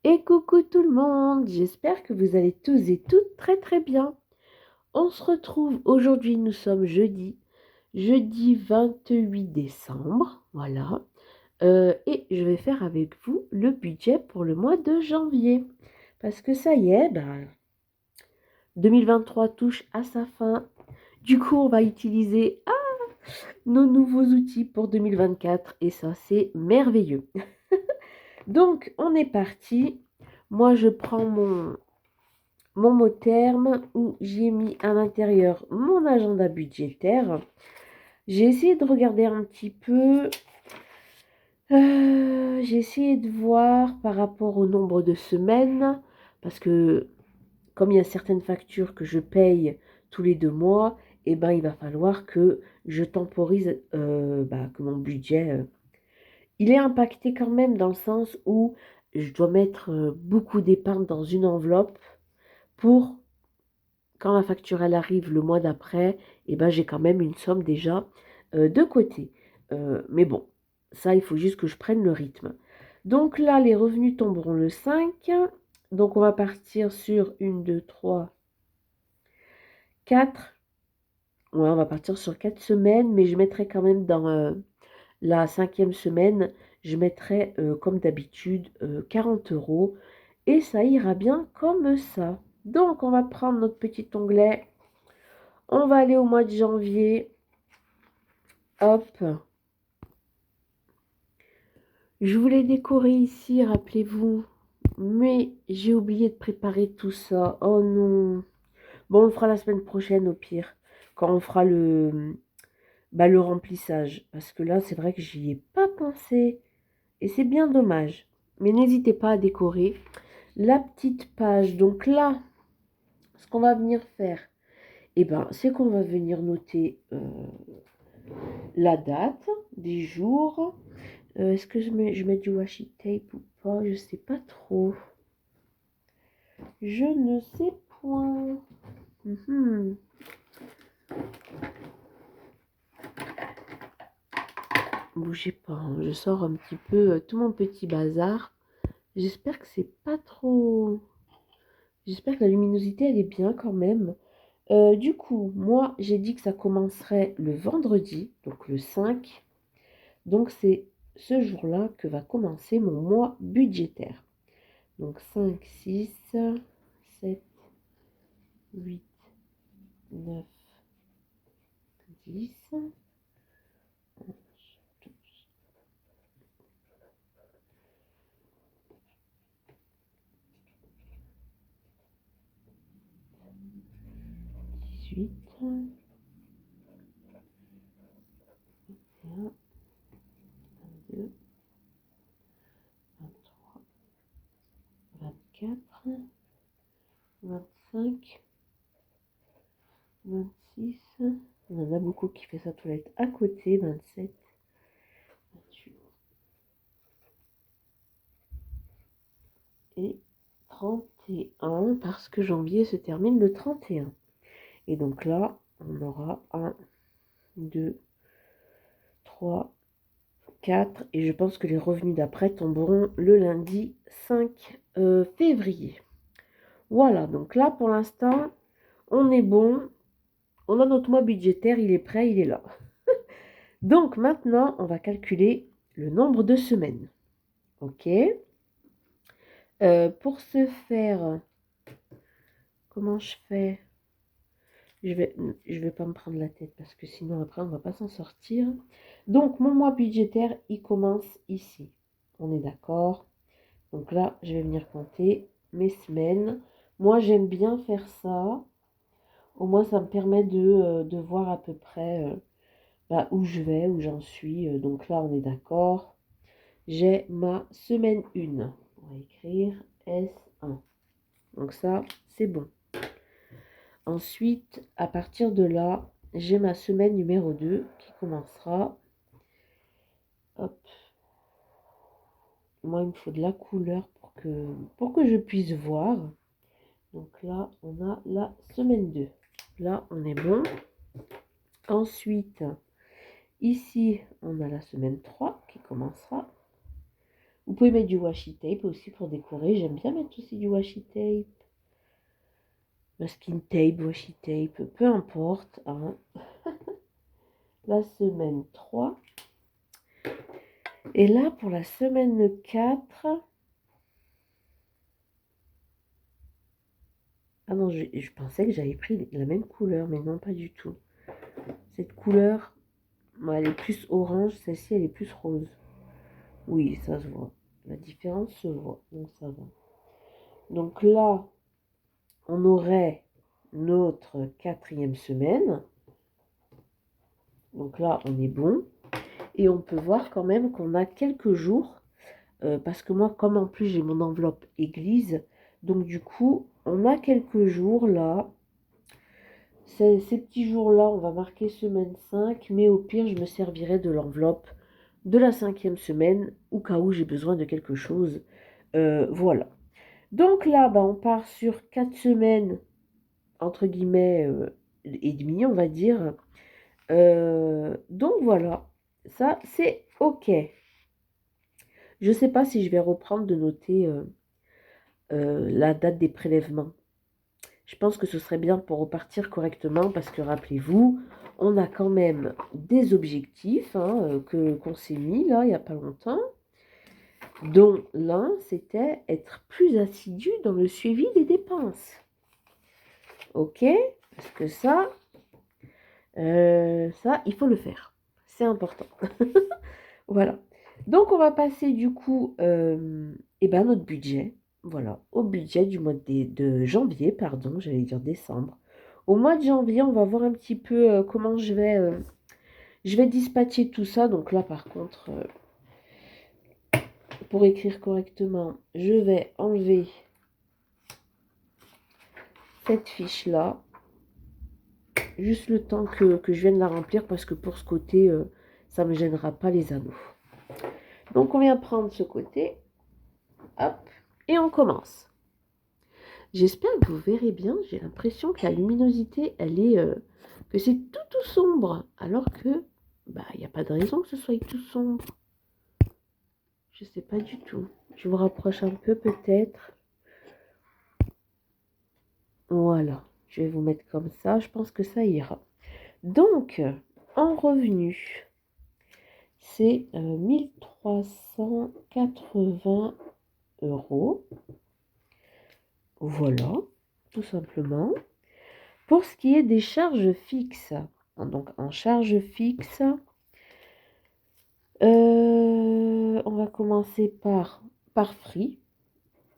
Et coucou tout le monde, j'espère que vous allez tous et toutes très très bien. On se retrouve aujourd'hui, nous sommes jeudi 28 décembre, voilà. Et je vais faire avec vous le budget pour le mois de janvier. Parce que ça y est, 2023 touche à sa fin. Du coup, on va utiliser nos nouveaux outils pour 2024 et ça, c'est merveilleux. Donc, on est parti. Moi, je prends mon mot terme où j'ai mis à l'intérieur mon agenda budgétaire. J'ai essayé de regarder un petit peu. J'ai essayé de voir par rapport au nombre de semaines. Parce que comme il y a certaines factures que je paye tous les 2 mois, il va falloir que je temporise que mon budget. Il est impacté quand même dans le sens où je dois mettre beaucoup d'épargne dans une enveloppe pour quand la facture elle arrive le mois d'après, j'ai quand même une somme déjà de côté. Mais bon, ça, il faut juste que je prenne le rythme. Donc là, les revenus tomberont le 5. Donc on va partir sur 1, 2, 3, 4. Ouais, on va partir sur 4 semaines, mais je mettrai quand même dans la 5e semaine, je mettrai comme d'habitude 40 euros. Et ça ira bien comme ça. Donc on va prendre notre petit onglet. On va aller au mois de janvier. Hop. Je voulais décorer ici, rappelez-vous. Mais j'ai oublié de préparer tout ça. Oh non. Bon, on le fera la semaine prochaine au pire. Quand on fera le remplissage. Parce que là, c'est vrai que j'y ai pas pensé. Et c'est bien dommage. Mais n'hésitez pas à décorer la petite page. Donc là, ce qu'on va venir faire, c'est qu'on va venir noter la date des jours. Est-ce que je mets du washi tape ou pas? Je sais pas trop. Je ne sais point. Bougez pas, hein, je sors un petit peu tout mon petit bazar. J'espère que c'est pas trop. J'espère que la luminosité elle est bien quand même. Du coup, moi j'ai dit que ça commencerait le vendredi, donc le 5. Donc c'est ce jour-là que va commencer mon mois budgétaire. Donc 5, 6, 7, 8, 9, 10, 11, 12, 18, 21, 22, 23, 24, 25, 26. On en a beaucoup qui fait sa toilette à côté. 27, 28 et 31 parce que janvier se termine le 31. Et donc là, on aura 1, 2, 3, 4. Et je pense que les revenus d'après tomberont le lundi 5 février. Voilà, donc là, pour l'instant, on est bon. On a notre mois budgétaire, il est prêt, il est là. Donc maintenant, on va calculer le nombre de semaines. Ok. Pour ce faire, comment je fais? Je vais pas me prendre la tête parce que sinon après on va pas s'en sortir. Donc mon mois budgétaire, il commence ici. On est d'accord? Donc là, je vais venir compter mes semaines. Moi, j'aime bien faire ça. Au moins, ça me permet de voir à peu près où je vais, où j'en suis. Donc là, on est d'accord. J'ai ma semaine 1. On va écrire S1. Donc ça, c'est bon. Ensuite, à partir de là, j'ai ma semaine numéro 2 qui commencera. Hop. Moi, il me faut de la couleur pour que je puisse voir. Donc là, on a la semaine 2. Là, on est bon. Ensuite, ici, on a la semaine 3 qui commencera. Vous pouvez mettre du washi tape aussi pour décorer. J'aime bien mettre aussi du washi tape. Masking tape, washi tape, peu importe. Hein. La semaine 3. Et là, pour la semaine 4... Ah non, je pensais que j'avais pris la même couleur, mais non, pas du tout. Cette couleur, elle est plus orange, celle-ci, elle est plus rose. Oui, ça se voit. La différence se voit, donc ça va. Donc là, on aurait notre 4e semaine. Donc là, on est bon. Et on peut voir quand même qu'on a quelques jours, parce que moi, comme en plus j'ai mon enveloppe église, donc du coup, on a quelques jours là. Ces petits jours-là, on va marquer semaine 5, mais au pire, je me servirai de l'enveloppe de la 5e semaine, au cas où j'ai besoin de quelque chose. Voilà. Donc là, on part sur 4 semaines, entre guillemets, et demi, on va dire. Donc voilà, ça, c'est OK. Je ne sais pas si je vais reprendre de noter la date des prélèvements. Je pense que ce serait bien pour repartir correctement parce que rappelez-vous, on a quand même des objectifs qu'on s'est mis là il n'y a pas longtemps, dont l'un c'était être plus assidu dans le suivi des dépenses. Ok? Parce que ça, il faut le faire. C'est important. Voilà. Donc on va passer du coup notre budget. Voilà, au budget du mois de janvier, pardon, j'allais dire décembre. Au mois de janvier, on va voir un petit peu comment je vais dispatcher tout ça. Donc là, par contre, pour écrire correctement, je vais enlever cette fiche-là. Juste le temps que je vienne la remplir parce que pour ce côté, ça ne me gênera pas les anneaux. Donc on vient prendre ce côté. Hop, et on commence. J'espère que vous verrez bien. J'ai l'impression que la luminosité, elle est... que c'est tout sombre. Alors que, il n'y a pas de raison que ce soit tout sombre. Je ne sais pas du tout. Je vous rapproche un peu peut-être. Voilà. Je vais vous mettre comme ça. Je pense que ça ira. Donc, en revenu, c'est 1380 €. Voilà, tout simplement. Pour ce qui est des charges fixes, donc en charge fixe, on va commencer par Free.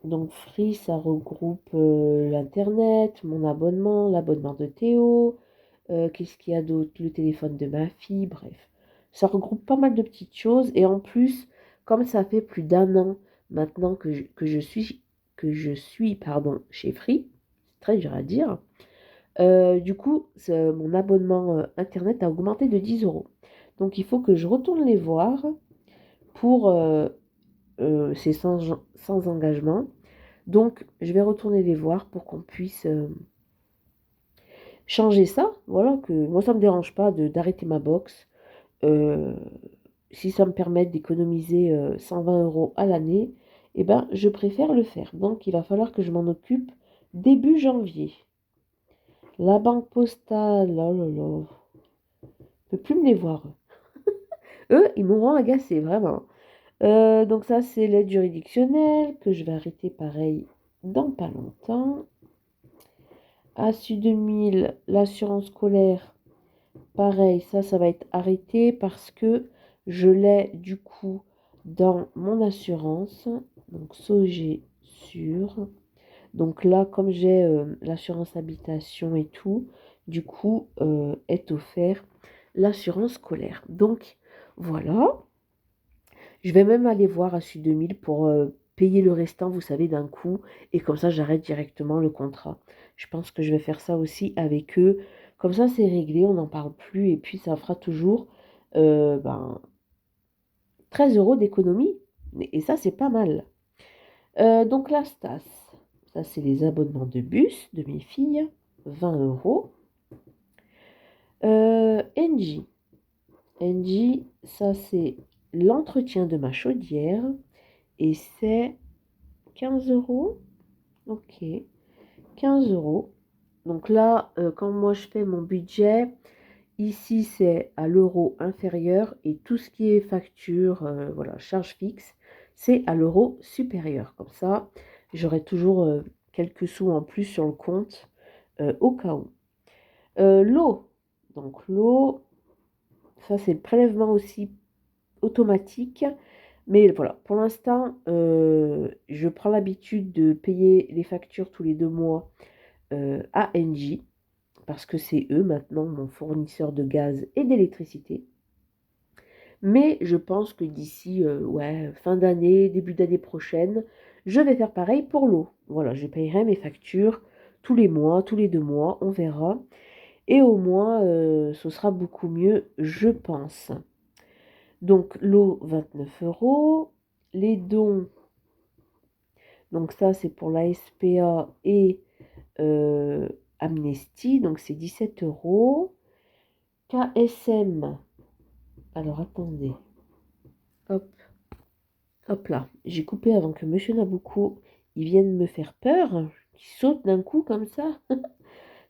Donc Free, ça regroupe l'internet, mon abonnement, l'abonnement de Théo, qu'est-ce qu'il y a d'autre, le téléphone de ma fille, bref. Ça regroupe pas mal de petites choses et en plus, comme ça fait plus d'1 an maintenant que je suis chez Free, c'est très dur à dire. Du coup, mon abonnement internet a augmenté de 10 €. Donc il faut que je retourne les voir pour c'est sans engagement. Donc je vais retourner les voir pour qu'on puisse changer ça. Voilà, que moi ça me dérange pas d'arrêter ma box. Si ça me permet d'économiser 120 € à l'année, eh ben je préfère le faire. Donc il va falloir que je m'en occupe début janvier. La banque postale, oh là là, je peux plus me les voir. Eux, ils m'auront agacé, vraiment. Donc ça, c'est l'aide juridictionnelle que je vais arrêter pareil dans pas longtemps. ASU 2000, l'assurance scolaire, pareil, ça va être arrêté parce que je l'ai du coup dans mon assurance. Donc SOG sûr. Donc là, comme j'ai l'assurance habitation et tout, du coup, est offert l'assurance scolaire. Donc voilà. Je vais même aller voir ASU 2000 pour payer le restant, vous savez, d'un coup. Et comme ça, j'arrête directement le contrat. Je pense que je vais faire ça aussi avec eux. Comme ça, c'est réglé, on n'en parle plus. Et puis, ça fera toujours 13 € d'économie. Et ça, c'est pas mal. Donc, la Stas, ça, c'est les abonnements de bus de mes filles. 20 €. Engie, ça, c'est l'entretien de ma chaudière. et c'est 15 euros. Ok, 15 euros. Donc là, quand moi je fais mon budget, ici c'est à l'euro inférieur et tout ce qui est facture, voilà, charge fixe, c'est à l'euro supérieur. Comme ça, j'aurai toujours quelques sous en plus sur le compte au cas où. L'eau. Donc l'eau, ça c'est le prélèvement aussi automatique. Mais voilà, pour l'instant, je prends l'habitude de payer les factures tous les 2 mois à Engie, parce que c'est eux maintenant mon fournisseur de gaz et d'électricité. Mais je pense que d'ici ouais, fin d'année, début d'année prochaine, je vais faire pareil pour l'eau. Voilà, je payerai mes factures tous les mois, tous les 2 mois, on verra. Et au moins, ce sera beaucoup mieux, je pense. Donc l'eau, 29 euros. Les dons, donc ça c'est pour la SPA et Amnesty, donc c'est 17 euros. KSM, alors attendez, hop, hop là, j'ai coupé avant que Monsieur Nabucco, il vienne me faire peur, qu'il saute d'un coup comme ça.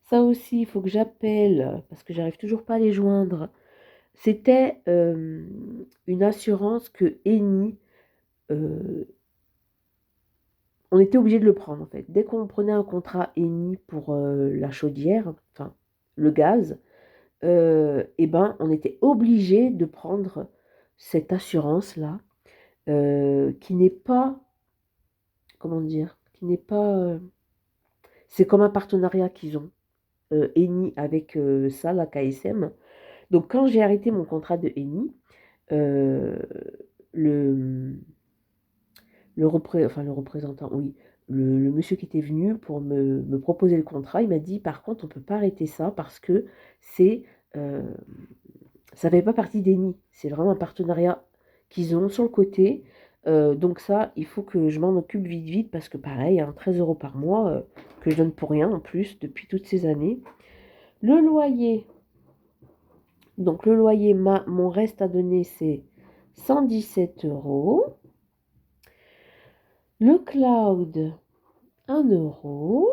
Ça aussi, il faut que j'appelle, parce que j'arrive toujours pas à les joindre. C'était une assurance que Eni, on était obligé de le prendre en fait. Dès qu'on prenait un contrat Eni pour la chaudière, enfin le gaz, et ben on était obligé de prendre cette assurance-là, qui n'est pas, comment dire, qui n'est pas, c'est comme un partenariat qu'ils ont, Eni avec ça, la KSM. Donc quand j'ai arrêté mon contrat de Eni, euh, le, le représentant, oui, le monsieur qui était venu pour me proposer le contrat, il m'a dit par contre on ne peut pas arrêter ça parce que c'est euh, ça ne fait pas partie d'Eni, c'est vraiment un partenariat qu'ils ont sur le côté. Donc ça, il faut que je m'en occupe vite vite parce que pareil, hein, 13 euros par mois que je donne pour rien en plus depuis toutes ces années. Le loyer, donc le loyer, mon reste à donner c'est 117 euros. Le cloud, 1 euro.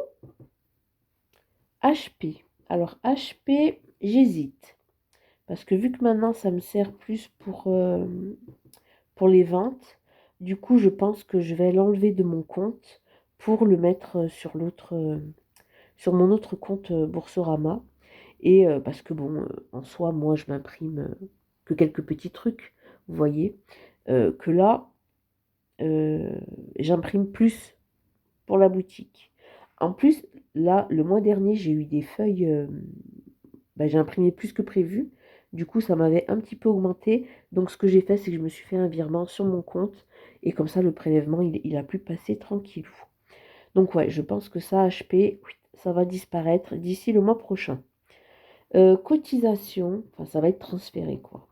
HP. Alors HP, j'hésite. Parce que vu que maintenant ça me sert plus pour les ventes, du coup je pense que je vais l'enlever de mon compte pour le mettre sur sur mon autre compte Boursorama. Et parce que bon, en soi, moi je m'imprime que quelques petits trucs, vous voyez. Que là, j'imprime plus pour la boutique. En plus, là, le mois dernier, j'ai eu des feuilles, j'ai imprimé plus que prévu. Du coup, ça m'avait un petit peu augmenté. Donc, ce que j'ai fait, c'est que je me suis fait un virement sur mon compte. Et comme ça, le prélèvement, il a pu passer tranquillou. Donc, ouais, je pense que ça, HP, oui, ça va disparaître d'ici le mois prochain. Cotisation, enfin, ça va être transféré, quoi.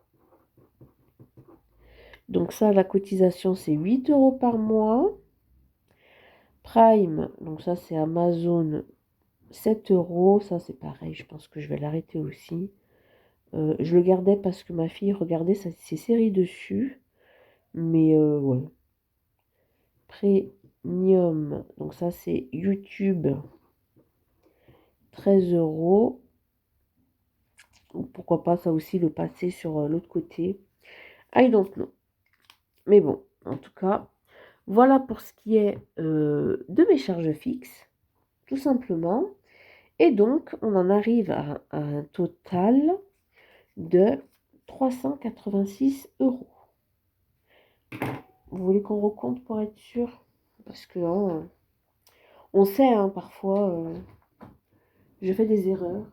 Donc, ça, la cotisation, c'est 8 euros par mois. Prime, donc ça, c'est Amazon, 7 euros. Ça, c'est pareil, je pense que je vais l'arrêter aussi. Je le gardais parce que ma fille regardait ses séries dessus. Mais ouais. Premium. Donc ça, c'est YouTube. 13 euros. Ou pourquoi pas ça aussi le passer sur l'autre côté. I don't know. Mais bon, en tout cas, voilà pour ce qui est de mes charges fixes. Tout simplement. Et donc, on en arrive à un total de 386 euros. Vous voulez qu'on recompte pour être sûr? Parce que hein, on sait, hein, parfois, je fais des erreurs.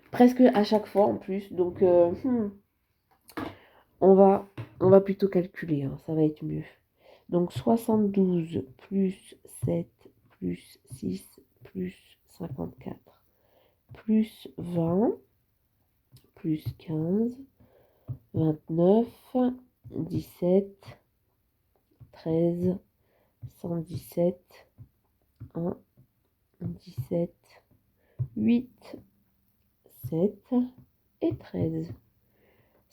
Presque à chaque fois en plus. Donc, on va plutôt calculer, hein, ça va être mieux. Donc, 72 plus 7 plus 6 plus 54 plus 20 plus 15, 29, 17, 13, 117, 1, 17, 8, 7 et 13.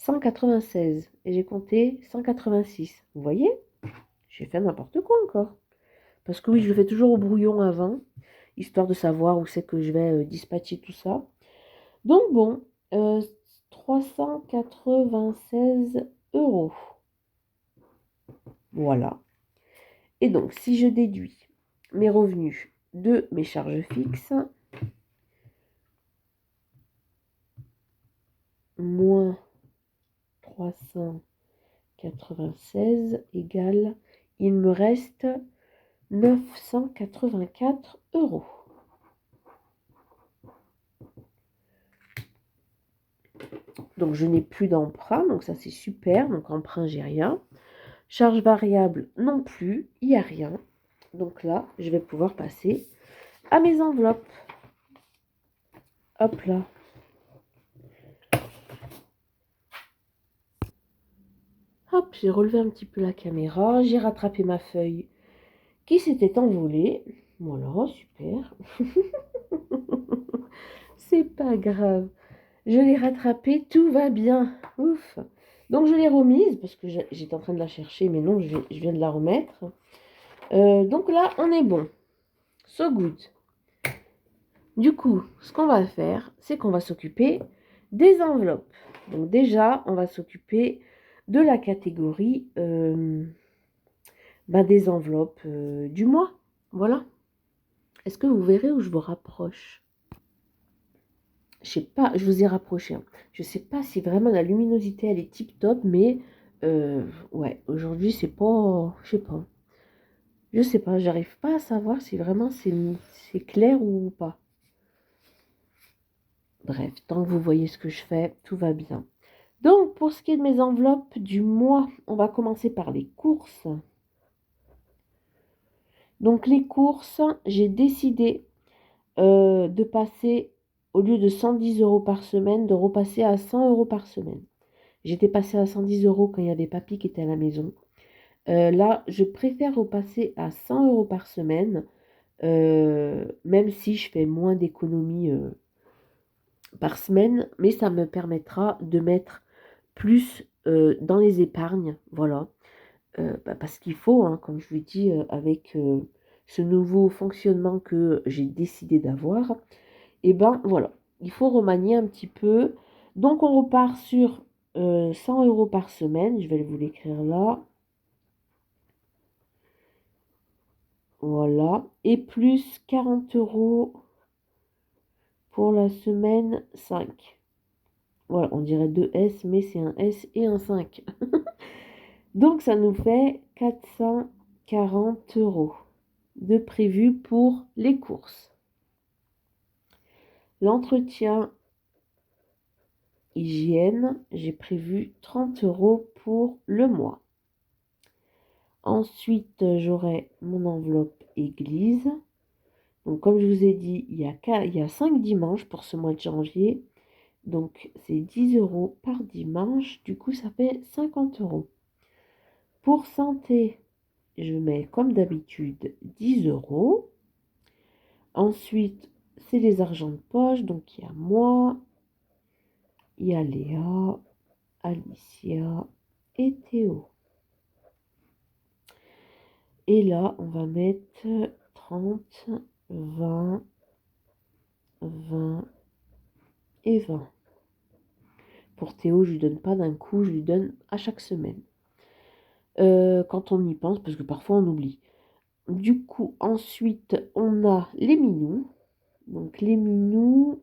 196 et j'ai compté 186. Vous voyez? J'ai fait n'importe quoi encore. Parce que oui, je le fais toujours au brouillon avant, histoire de savoir où c'est que je vais dispatcher tout ça. Donc bon, 396 euros. Voilà. Et donc, si je déduis mes revenus de mes charges fixes, moins 396 égale, il me reste 984 euros. Donc, je n'ai plus d'emprunt, donc ça c'est super. Donc, emprunt, j'ai rien. Charge variable non plus, il n'y a rien. Donc là, je vais pouvoir passer à mes enveloppes. Hop là. Hop, j'ai relevé un petit peu la caméra, j'ai rattrapé ma feuille qui s'était envolée. Voilà, super. C'est pas grave. Je l'ai rattrapée, tout va bien. Ouf. Donc je l'ai remise parce que j'étais en train de la chercher, mais non, je viens de la remettre. Donc là, on est bon. So good. Du coup, ce qu'on va faire, c'est qu'on va s'occuper des enveloppes. Donc déjà, on va s'occuper de la catégorie des enveloppes du mois. Voilà. Est-ce que vous verrez où je vous rapproche? Je sais pas, je vous ai rapproché. Hein. Je sais pas si vraiment la luminosité elle est tip top, mais ouais, aujourd'hui c'est pas, je sais pas, j'arrive pas à savoir si vraiment c'est clair ou pas. Bref, tant que vous voyez ce que je fais, tout va bien. Donc, pour ce qui est de mes enveloppes du mois, on va commencer par les courses. Donc, les courses, j'ai décidé de passer, au lieu de 110 euros par semaine, de repasser à 100 euros par semaine. J'étais passée à 110 euros quand il y avait papy qui était à la maison. Là, je préfère repasser à 100 euros par semaine, même si je fais moins d'économies par semaine, mais ça me permettra de mettre plus dans les épargnes, voilà. Parce qu'il faut, hein, comme je vous dis, avec ce nouveau fonctionnement que j'ai décidé d'avoir, et ben voilà, il faut remanier un petit peu. Donc on repart sur 100 euros par semaine, je vais vous l'écrire là, voilà, et plus 40 euros pour la semaine 5. Voilà, on dirait 2 S, mais c'est un S et un 5. Donc, ça nous fait 440 euros de prévu pour les courses. L'entretien hygiène, j'ai prévu 30 euros pour le mois. Ensuite, j'aurai mon enveloppe église. Donc, comme je vous ai dit, il y a 5 dimanches pour ce mois de janvier. Donc, c'est 10 euros par dimanche. Du coup, ça fait 50 euros. Pour santé, je mets comme d'habitude 10 euros. Ensuite, c'est les argents de poche. Donc, il y a moi, il y a Léa, Alicia et Théo. Et là, on va mettre 30, 20, 20 et 20. Pour Théo, je lui donne pas d'un coup, je lui donne à chaque semaine. Quand on y pense, parce que parfois on oublie. Du coup, ensuite, on a les minous. Donc, les minous,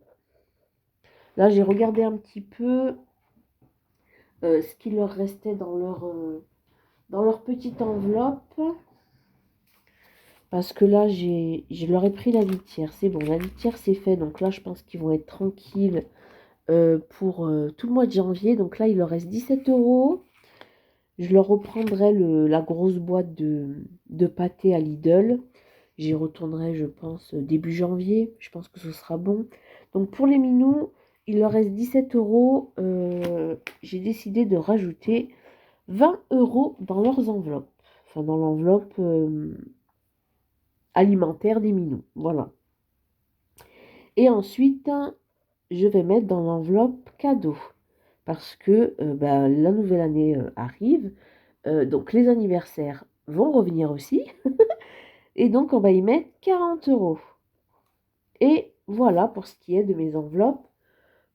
là, j'ai regardé un petit peu ce qui leur restait dans leur petite enveloppe. Parce que là, je leur ai pris la litière. C'est bon, la litière, c'est fait. Donc là, je pense qu'ils vont être tranquilles pour tout le mois de janvier. Donc là, il leur reste 17 euros. Je leur reprendrai la grosse boîte de pâté à Lidl. J'y retournerai, je pense, début janvier. Je pense que ce sera bon. Donc pour les minous, il leur reste 17 euros. J'ai décidé de rajouter 20 euros dans leurs enveloppes. Enfin, dans l'enveloppe alimentaire des minous. Voilà. Et ensuite, je vais mettre dans l'enveloppe cadeau. parce que la nouvelle année arrive. Donc les anniversaires vont revenir aussi. Et donc on va y mettre 40 euros. Et voilà pour ce qui est de mes enveloppes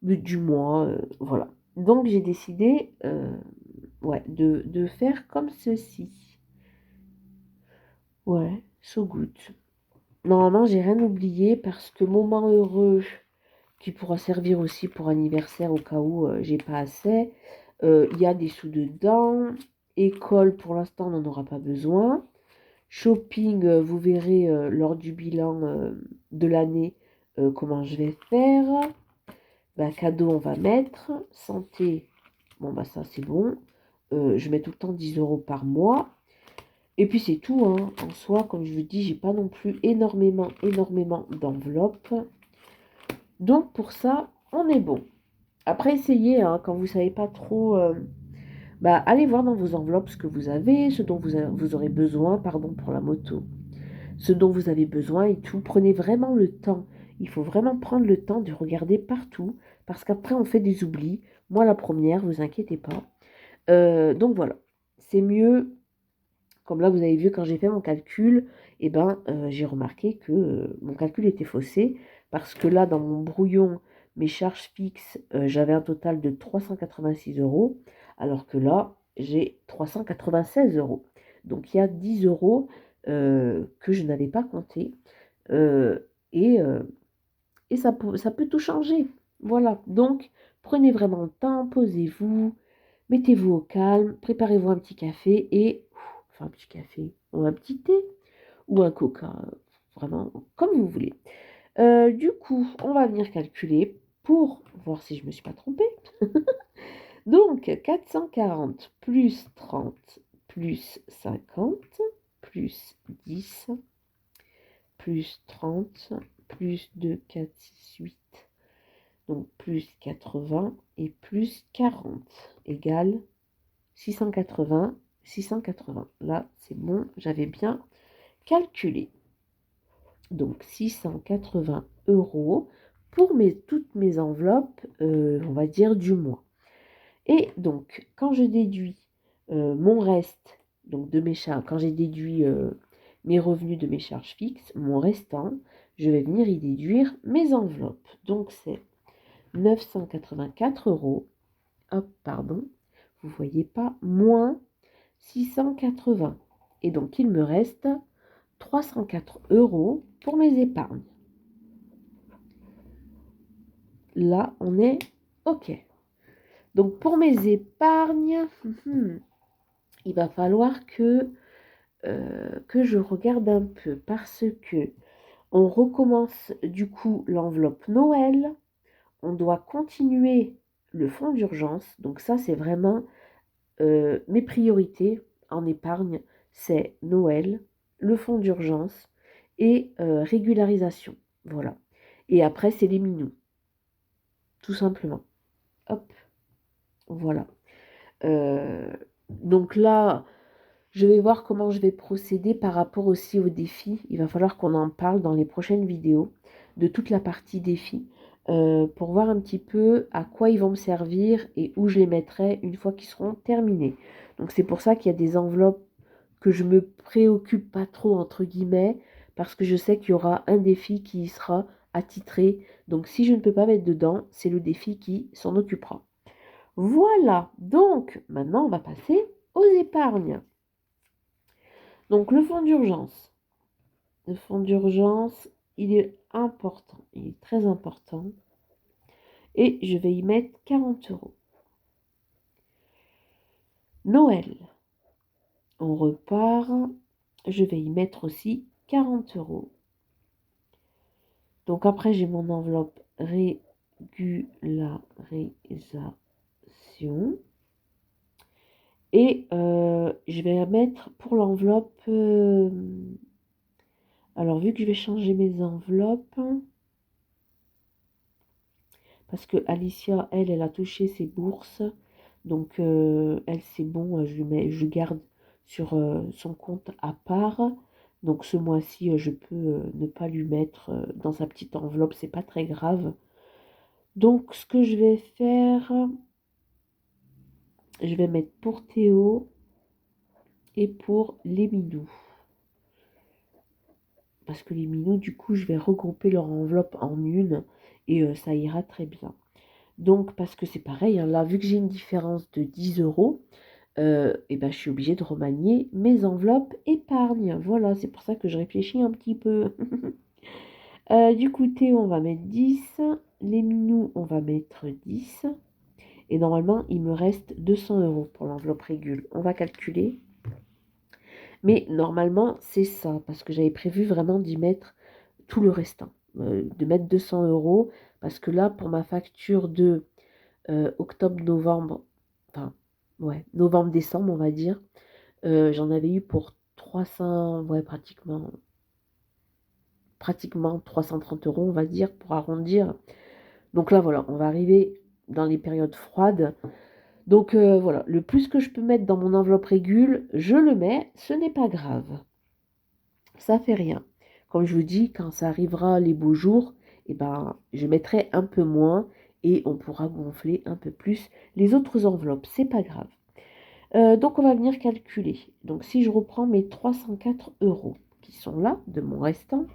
du mois. Voilà. Donc j'ai décidé de faire comme ceci. Ouais, so good. Normalement, j'ai rien oublié parce que moment heureux qui pourra servir aussi pour anniversaire au cas où j'ai pas assez. Il y a des sous dedans. École, pour l'instant, on n'en aura pas besoin. Shopping, vous verrez lors du bilan de l'année comment je vais faire. Cadeau, on va mettre. Santé, bon, ça c'est bon. Je mets tout le temps 10 euros par mois. Et puis c'est tout, hein. En soi, comme je vous dis, j'ai pas non plus énormément d'enveloppes. Donc pour ça, on est bon. Après, essayez, hein, quand vous savez pas trop, allez voir dans vos enveloppes ce que vous avez, ce dont vous aurez besoin, pardon pour la moto, ce dont vous avez besoin et tout. Prenez vraiment le temps. Il faut vraiment prendre le temps de regarder partout, parce qu'après on fait des oublis. Moi la première, vous inquiétez pas. Donc voilà, c'est mieux. Comme là, vous avez vu, quand j'ai fait mon calcul, j'ai remarqué que mon calcul était faussé parce que là, dans mon brouillon, mes charges fixes, j'avais un total de 386 euros, alors que là, j'ai 396 euros. Donc, il y a 10 euros que je n'avais pas compté. Euh, et euh, et ça peut tout changer. Voilà. Donc, prenez vraiment le temps, posez-vous, mettez-vous au calme, préparez-vous un petit café enfin un petit café, ou un petit thé, ou un coca, vraiment comme vous voulez. Du coup, on va venir calculer pour voir si je ne me suis pas trompée. Donc, 440 plus 30 plus 50 plus 10 plus 30 plus 2, 4, 6, 8. Donc, plus 80 et plus 40 égale 680. 680. Là, c'est bon, j'avais bien calculé. Donc, 680 euros pour toutes mes enveloppes, on va dire, du mois. Et donc, quand je déduis mon reste, donc de mes charges, quand j'ai déduit mes revenus de mes charges fixes, mon restant, je vais venir y déduire mes enveloppes. Donc, c'est 984 euros. Hop, pardon. Vous voyez pas, moins 680. Et donc, il me reste 304 euros pour mes épargnes. Là, on est OK. Donc, pour mes épargnes, il va falloir que je regarde un peu parce que on recommence du coup l'enveloppe Noël. On doit continuer le fonds d'urgence. Donc ça, c'est vraiment mes priorités en épargne. C'est Noël, le fonds d'urgence et régularisation. Voilà. Et après, c'est les minous. Tout simplement. Hop. Voilà. Donc là, je vais voir comment je vais procéder par rapport aussi aux défis. Il va falloir qu'on en parle dans les prochaines vidéos de toute la partie défis pour voir un petit peu à quoi ils vont me servir et où je les mettrai une fois qu'ils seront terminés. Donc c'est pour ça qu'il y a des enveloppes que je me préoccupe pas trop entre guillemets parce que je sais qu'il y aura un défi qui y sera attitré. Donc si je ne peux pas mettre dedans, c'est le défi qui s'en occupera. Voilà, donc maintenant on va passer aux épargnes. Donc le fonds d'urgence. Le fonds d'urgence, il est important, il est très important. Et je vais y mettre 40 euros. Noël, on repart. Je vais y mettre aussi 40 euros. Donc après, j'ai mon enveloppe régularisation. Et je vais mettre pour l'enveloppe... alors, vu que je vais changer mes enveloppes... Parce que Alicia, elle a touché ses bourses. Donc, elle, c'est bon, je garde sur son compte à part. Donc, ce mois-ci, je peux ne pas lui mettre dans sa petite enveloppe. C'est pas très grave. Donc, ce que je vais faire, je vais mettre pour Théo et pour les minous. Parce que les minous, du coup, je vais regrouper leur enveloppe en une et ça ira très bien. Donc, parce que c'est pareil, hein, là, vu que j'ai une différence de 10 euros, et ben, je suis obligée de remanier mes enveloppes épargne. Voilà, c'est pour ça que je réfléchis un petit peu. Du coup, Théo, on va mettre 10. Les minous, on va mettre 10. Et normalement, il me reste 200 euros pour l'enveloppe régule. On va calculer. Mais normalement, c'est ça, parce que j'avais prévu vraiment d'y mettre tout le restant. De mettre 200 euros, parce que là, pour ma facture de octobre-novembre, enfin, ouais, novembre-décembre, on va dire, j'en avais eu pour 300, ouais, pratiquement 330 euros, on va dire, pour arrondir. Donc là, voilà, on va arriver dans les périodes froides. Donc voilà, le plus que je peux mettre dans mon enveloppe régule, je le mets, ce n'est pas grave. Ça fait rien. Comme je vous dis, quand ça arrivera les beaux jours, eh ben, je mettrai un peu moins et on pourra gonfler un peu plus les autres enveloppes. C'est pas grave. Donc on va venir calculer. Donc si je reprends mes 304 euros qui sont là de mon restant,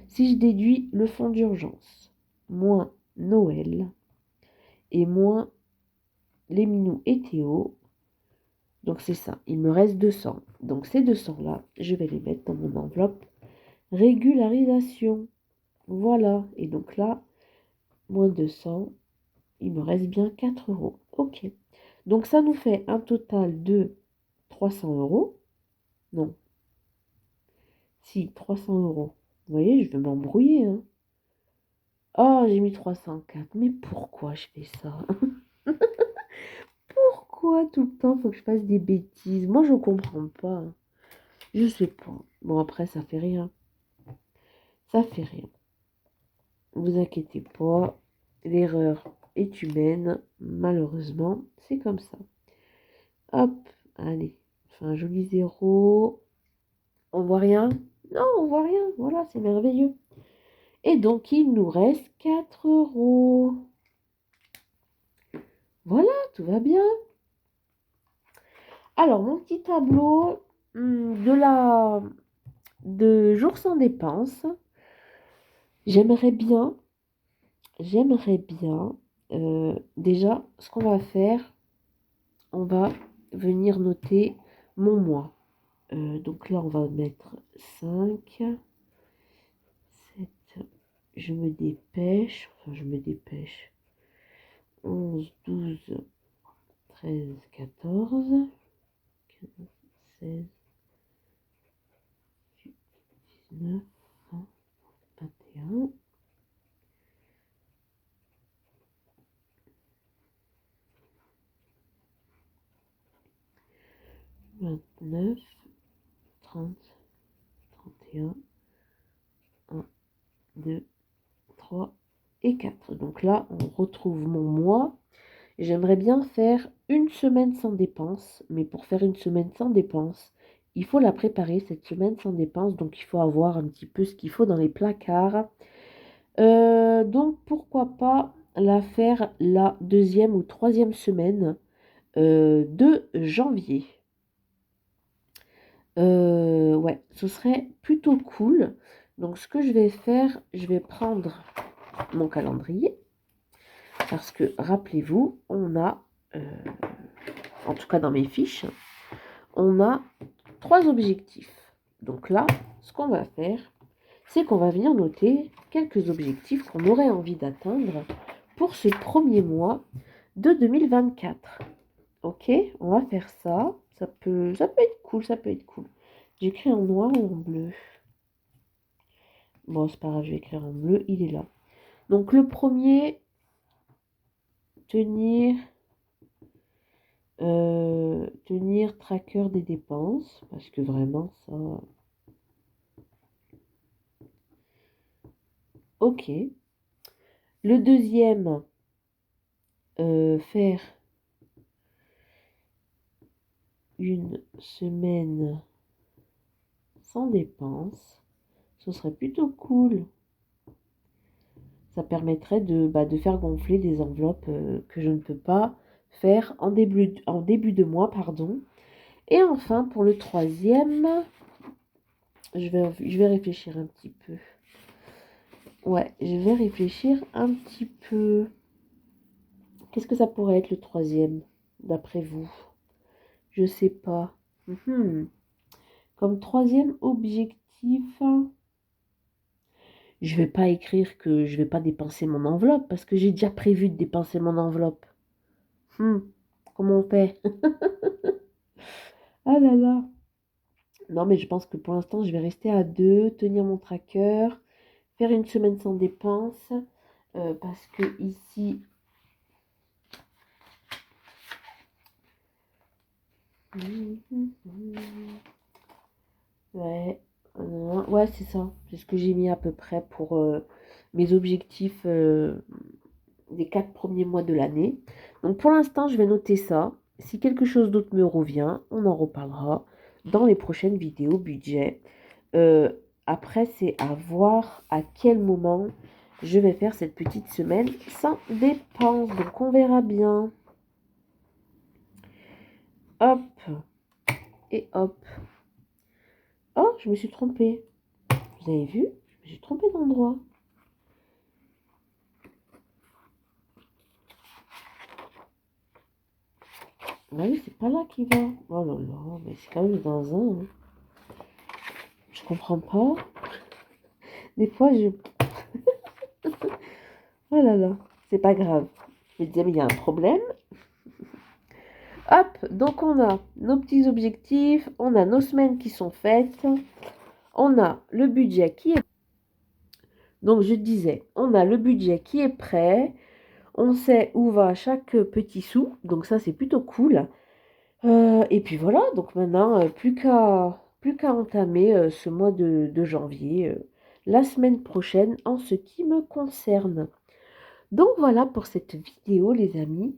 si je déduis le fonds d'urgence, moins Noël et moins les minous et Théo, donc c'est ça, il me reste 200. Donc ces 200 là, je vais les mettre dans mon enveloppe régularisation. Voilà, et donc là, moins 200, il me reste bien 4 euros. Ok, donc ça nous fait un total de 300 euros. Non, si, 300 euros. Vous voyez, je vais m'embrouiller, hein. Oh, j'ai mis 304. Mais pourquoi je fais ça? Pourquoi tout le temps faut que je fasse des bêtises? Moi, je comprends pas. Je sais pas. Bon, après, ça fait rien. Ça fait rien. Vous inquiétez pas. L'erreur est humaine. Malheureusement, c'est comme ça. Hop, allez. Je fais un joli zéro. On voit rien? Non, on voit rien. Voilà, c'est merveilleux. Et donc, il nous reste 4 euros. Voilà, tout va bien. Alors, mon petit tableau de jours sans dépenses. J'aimerais bien, déjà, ce qu'on va faire, on va venir noter mon mois. Donc là, on va mettre 5, 7, je me dépêche, 11, 12, 13, 14, 15, 16, 19, 20, 21, 29, 30, 31, 1, 2, 3 et 4. Donc là, on retrouve mon mois. J'aimerais bien faire une semaine sans dépenses, mais pour faire une semaine sans dépenses, il faut la préparer, cette semaine sans dépenses, donc il faut avoir un petit peu ce qu'il faut dans les placards. Donc pourquoi pas la faire la deuxième ou troisième semaine de janvier. Ouais, ce serait plutôt cool. Donc ce que je vais faire, je vais prendre mon calendrier. Parce que, rappelez-vous, on a, en tout cas dans mes fiches, on a 3 objectifs. Donc là, ce qu'on va faire, c'est qu'on va venir noter quelques objectifs qu'on aurait envie d'atteindre pour ce premier mois de 2024. Ok, on va faire ça. Ça peut être cool, ça peut être cool. J'écris en noir ou en bleu? Bon, c'est pas grave, je vais écrire en bleu, il est là. Donc le premier, tenir tracker des dépenses, parce que vraiment ça... Ok. Le deuxième, faire une semaine sans dépenses. Ce serait plutôt cool. Ça permettrait de faire gonfler des enveloppes que je ne peux pas faire en début de mois, pardon. Et enfin, pour le troisième, je vais réfléchir un petit peu. Ouais, je vais réfléchir un petit peu. Qu'est-ce que ça pourrait être le troisième, d'après vous? Je sais pas. Comme troisième objectif, je vais pas écrire que je vais pas dépenser mon enveloppe parce que j'ai déjà prévu de dépenser mon enveloppe. Comment on fait? Ah là là. Non, mais je pense que pour l'instant, je vais rester à 2, tenir mon tracker, faire une semaine sans dépenses, parce que ici, ouais, ouais, c'est ça. C'est ce que j'ai mis à peu près pour mes objectifs des 4 premiers mois de l'année. Donc pour l'instant, je vais noter ça. Si quelque chose d'autre me revient, on en reparlera dans les prochaines vidéos budget. Euh, Après, c'est à voir à quel moment je vais faire cette petite semaine sans dépenses. Donc on verra bien. Hop et hop. Oh, je me suis trompée. Vous avez vu? Je me suis trompée d'endroit. Ah oui, c'est pas là qu'il va. Oh là là, mais c'est quand même dans un. Hein. Je comprends pas. Des fois, je. Oh là là, c'est pas grave. Je vais te dire, mais il y a un problème. Hop, donc on a nos petits objectifs, on a nos semaines qui sont faites, on a le budget qui est... Donc je disais, on a le budget qui est prêt, on sait où va chaque petit sou, donc ça c'est plutôt cool. Et puis voilà, donc maintenant, plus qu'à entamer ce mois de janvier, la semaine prochaine en ce qui me concerne. Donc voilà pour cette vidéo les amis.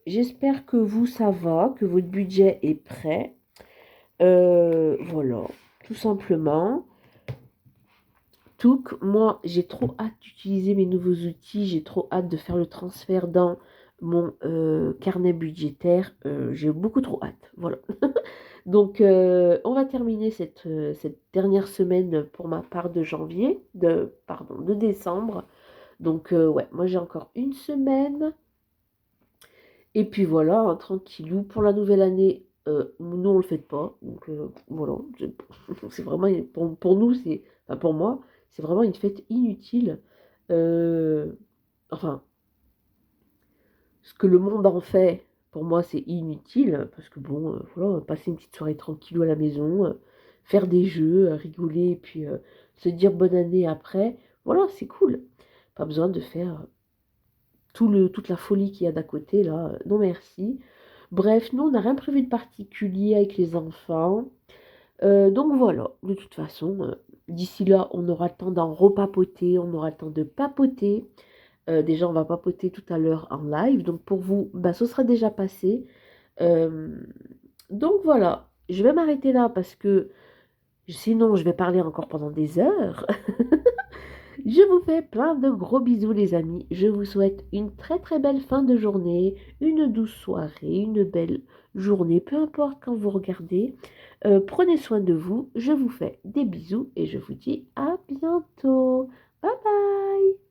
J'espère que vous ça va, que votre budget est prêt. Voilà, tout simplement. Tout, moi j'ai trop hâte d'utiliser mes nouveaux outils, j'ai trop hâte de faire le transfert dans mon carnet budgétaire. J'ai beaucoup trop hâte. Voilà. Donc on va terminer cette dernière semaine pour ma part de janvier, de décembre. Donc, ouais, moi j'ai encore une semaine. Et puis voilà, hein, tranquillou. Pour la nouvelle année, nous on le fait pas. Donc, voilà. C'est vraiment, pour nous, enfin, pour moi, c'est vraiment une fête inutile. Euh, enfin, ce que le monde en fait, pour moi, c'est inutile. Parce que bon, voilà, passer une petite soirée tranquillou à la maison, faire des jeux, rigoler, et puis se dire bonne année après. Voilà, c'est cool. Pas besoin de faire toute la folie qu'il y a d'à côté, là, non merci. Bref, nous, on n'a rien prévu de particulier avec les enfants. Donc voilà, de toute façon, d'ici là, on aura le temps d'en repapoter, on aura le temps de papoter. Déjà, on va papoter tout à l'heure en live. Donc pour vous, bah, ce sera déjà passé. Euh, donc voilà, je vais m'arrêter là parce que sinon, je vais parler encore pendant des heures. Je vous fais plein de gros bisous les amis. Je vous souhaite une très très belle fin de journée, une douce soirée, une belle journée, peu importe quand vous regardez. Prenez soin de vous. Je vous fais des bisous et je vous dis à bientôt. Bye bye.